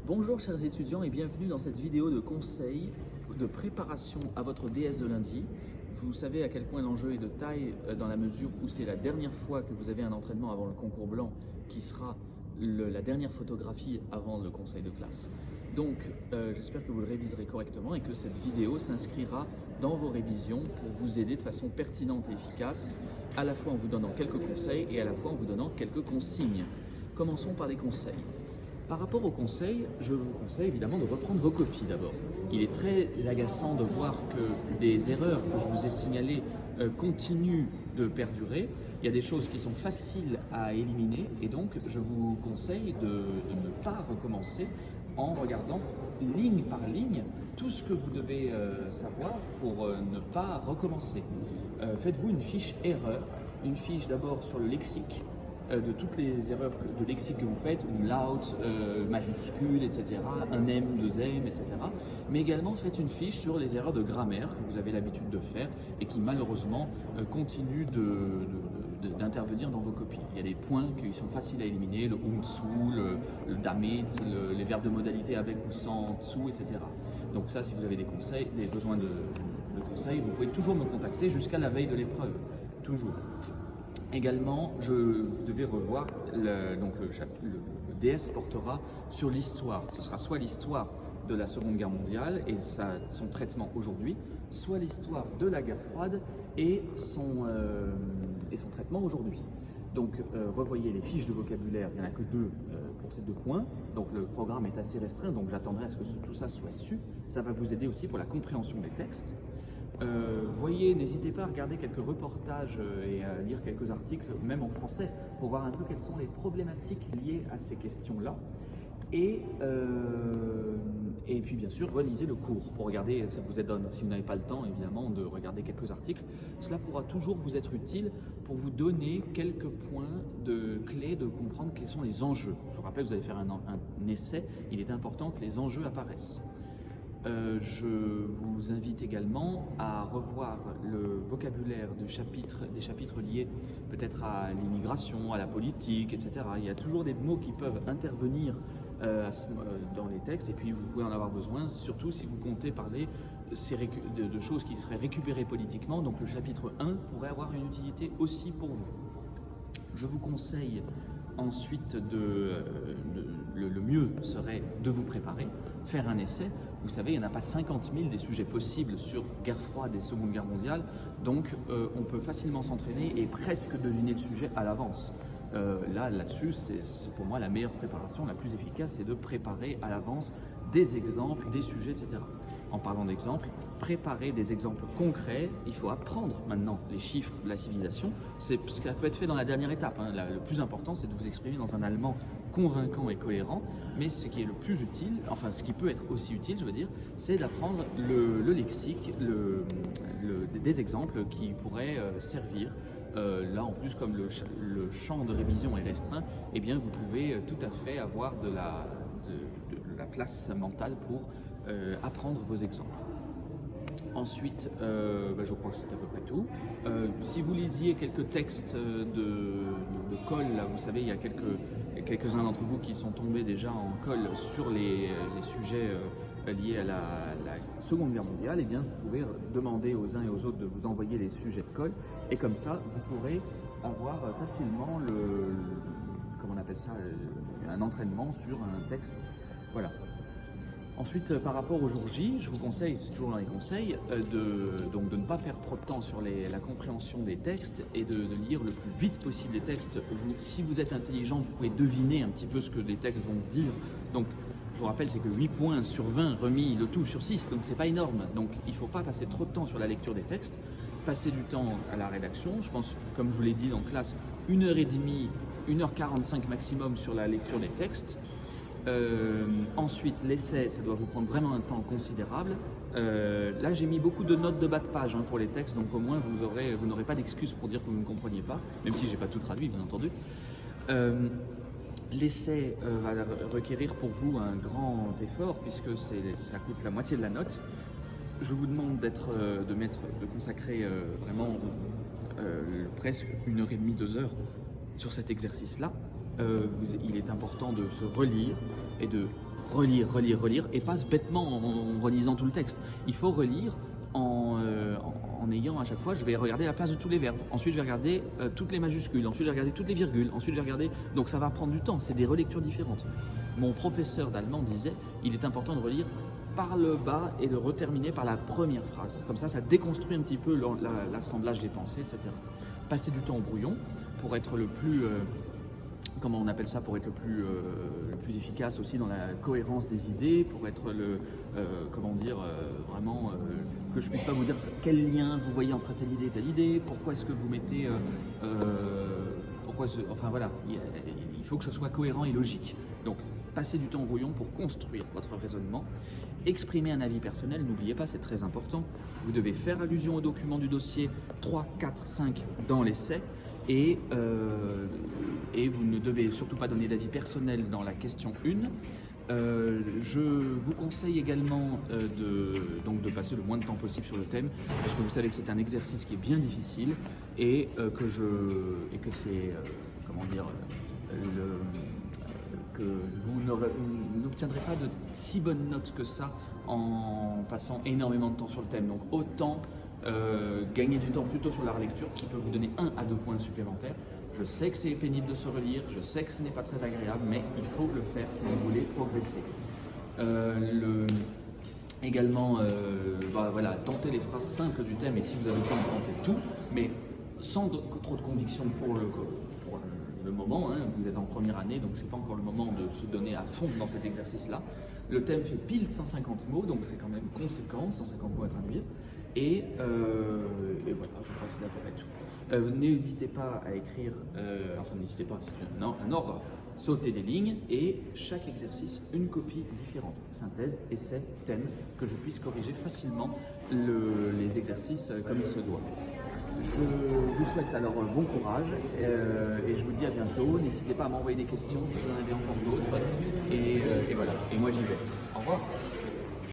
Bonjour chers étudiants et bienvenue dans cette vidéo de conseil de préparation à votre DS de lundi. Vous savez à quel point l'enjeu est de taille dans la mesure où c'est la dernière fois que vous avez un entraînement avant le concours blanc qui sera la dernière photographie avant le conseil de classe. Donc j'espère que vous le réviserez correctement et que cette vidéo s'inscrira dans vos révisions pour vous aider de façon pertinente et efficace, à la fois en vous donnant quelques conseils et à la fois en vous donnant quelques consignes. Commençons par les conseils. Par rapport aux conseils, je vous conseille évidemment de reprendre vos copies d'abord. Il est très agaçant de voir que des erreurs que je vous ai signalées continuent de perdurer. Il y a des choses qui sont faciles à éliminer et donc je vous conseille de ne pas recommencer en regardant ligne par ligne tout ce que vous devez savoir pour ne pas recommencer. Faites-vous une fiche erreur, une fiche d'abord sur le lexique, de toutes les erreurs de lexique que vous faites, umlaut, majuscule, etc., un M, deux M, etc. Mais également faites une fiche sur les erreurs de grammaire que vous avez l'habitude de faire et qui malheureusement continuent d'intervenir dans vos copies. Il y a des points qui sont faciles à éliminer, le zu, le damit, les verbes de modalité avec ou sans zu, etc. Donc ça, si vous avez des conseils, des besoins de conseils, vous pouvez toujours me contacter jusqu'à la veille de l'épreuve, toujours. Également, vous devez revoir, le DS portera sur l'histoire. Ce sera soit l'histoire de la Seconde Guerre mondiale et son traitement aujourd'hui, soit l'histoire de la guerre froide et son traitement aujourd'hui. Donc, revoyez les fiches de vocabulaire, il n'y en a que deux pour ces deux points. Donc, le programme est assez restreint, donc j'attendrai à ce que tout ça soit su. Ça va vous aider aussi pour la compréhension des textes. N'hésitez pas à regarder quelques reportages et à lire quelques articles, même en français, pour voir un peu quelles sont les problématiques liées à ces questions-là. Et puis bien sûr, relisez le cours pour regarder, ça vous aide, si vous n'avez pas le temps évidemment, de regarder quelques articles. Cela pourra toujours vous être utile pour vous donner quelques points de clés de comprendre quels sont les enjeux. Je vous rappelle, vous allez faire un essai, il est important que les enjeux apparaissent. Je vous invite également à revoir le vocabulaire des chapitres liés peut-être à l'immigration, à la politique, etc. Il y a toujours des mots qui peuvent intervenir dans les textes et puis vous pouvez en avoir besoin, surtout si vous comptez parler de choses qui seraient récupérées politiquement. Donc le chapitre 1 pourrait avoir une utilité aussi pour vous. Je vous conseille ensuite le mieux serait de vous préparer, faire un essai. Vous savez, il n'y en a pas 50 000 des sujets possibles sur guerre froide et Seconde Guerre mondiale, donc on peut facilement s'entraîner et presque deviner le sujet à l'avance. Là-dessus, c'est pour moi la meilleure préparation, la plus efficace, c'est de préparer à l'avance des exemples, des sujets, etc. En parlant d'exemples, préparer des exemples concrets, il faut apprendre maintenant les chiffres de la civilisation. Ça peut être fait dans la dernière étape. Le plus important, c'est de vous exprimer dans un allemand convaincant et cohérent, mais ce qui est le plus utile, enfin ce qui peut être aussi utile, je veux dire, c'est d'apprendre le lexique, des exemples qui pourraient servir. Là, en plus, comme le champ de révision est restreint, eh bien, vous pouvez tout à fait avoir de la place mentale pour apprendre vos exemples. Ensuite, je crois que c'est à peu près tout. Si vous lisiez quelques textes de colle, là, vous savez, il y a quelques-uns d'entre vous qui sont tombés déjà en colle sur les sujets liés à la Seconde Guerre mondiale, eh bien, vous pouvez demander aux uns et aux autres de vous envoyer les sujets de colle, et comme ça, vous pourrez avoir facilement comment on appelle ça, un entraînement sur un texte. Voilà. Ensuite, par rapport au jour J, je vous conseille, c'est toujours dans les conseils, de ne pas perdre trop de temps sur la compréhension des textes et de lire le plus vite possible les textes. Si vous êtes intelligent, vous pouvez deviner un petit peu ce que les textes vont dire. Donc, je vous rappelle, c'est que 8 points sur 20 remis le tout sur 6, donc c'est pas énorme. Donc, il ne faut pas passer trop de temps sur la lecture des textes, passer du temps à la rédaction. Je pense, comme je vous l'ai dit en classe, 1h30, 1h45 maximum sur la lecture des textes. Ensuite, l'essai, ça doit vous prendre vraiment un temps considérable. Là, j'ai mis beaucoup de notes de bas de page pour les textes, donc au moins vous n'aurez pas d'excuses pour dire que vous ne compreniez pas, même si j'ai pas tout traduit, bien entendu. L'essai va requérir pour vous un grand effort puisque ça coûte la moitié de la note. Je vous demande de consacrer vraiment presque 1h30, 2 heures sur cet exercice-là. Il est important de se relire et de relire, relire, relire, et pas bêtement en relisant tout le texte. Il faut relire en ayant à chaque fois, je vais regarder la place de tous les verbes, ensuite je vais regarder toutes les majuscules, ensuite je vais regarder toutes les virgules, ensuite je vais regarder... Donc ça va prendre du temps, c'est des relectures différentes. Mon professeur d'allemand disait, il est important de relire par le bas et de reterminer par la première phrase. Comme ça déconstruit un petit peu l'assemblage des pensées, etc. Passer du temps au brouillon pour être le plus... comment on appelle ça, pour être le plus efficace aussi dans la cohérence des idées, pour être vraiment que je puisse pas vous dire quel lien vous voyez entre telle idée, pourquoi est-ce que vous mettez, enfin voilà, il faut que ce soit cohérent et logique. Donc passez du temps au brouillon pour construire votre raisonnement, exprimer un avis personnel, n'oubliez pas, c'est très important, vous devez faire allusion au document du dossier 3, 4, 5 dans l'essai, et vous ne devez surtout pas donner d'avis personnel dans la question 1. Je vous conseille également de passer le moins de temps possible sur le thème, parce que vous savez que c'est un exercice qui est bien difficile et que c'est, que vous n'obtiendrez pas de si bonnes notes que ça en passant énormément de temps sur le thème. Donc autant gagner du temps plutôt sur la relecture qui peut vous donner 1 à 2 points supplémentaires. Je sais que c'est pénible de se relire, je sais que ce n'est pas très agréable, mais il faut le faire si vous voulez progresser. Également, voilà, tentez les phrases simples du thème, et si vous avez le temps de tenter tout, mais sans trop de conviction pour le moment, hein. Vous êtes en première année, donc c'est pas encore le moment de se donner à fond dans cet exercice-là. Le thème fait pile 150 mots, donc c'est quand même conséquent, 150 mots à traduire. Et voilà, je crois que c'est d'à peu près tout. N'hésitez pas à écrire, n'hésitez pas, c'est un ordre, sauter des lignes, et chaque exercice, une copie différente. Synthèse, essai, thème, que je puisse corriger facilement les exercices comme il se doit. Je vous souhaite alors bon courage et je vous dis à bientôt. N'hésitez pas à m'envoyer des questions si vous en avez encore d'autres. Et voilà, et moi j'y vais. Au revoir.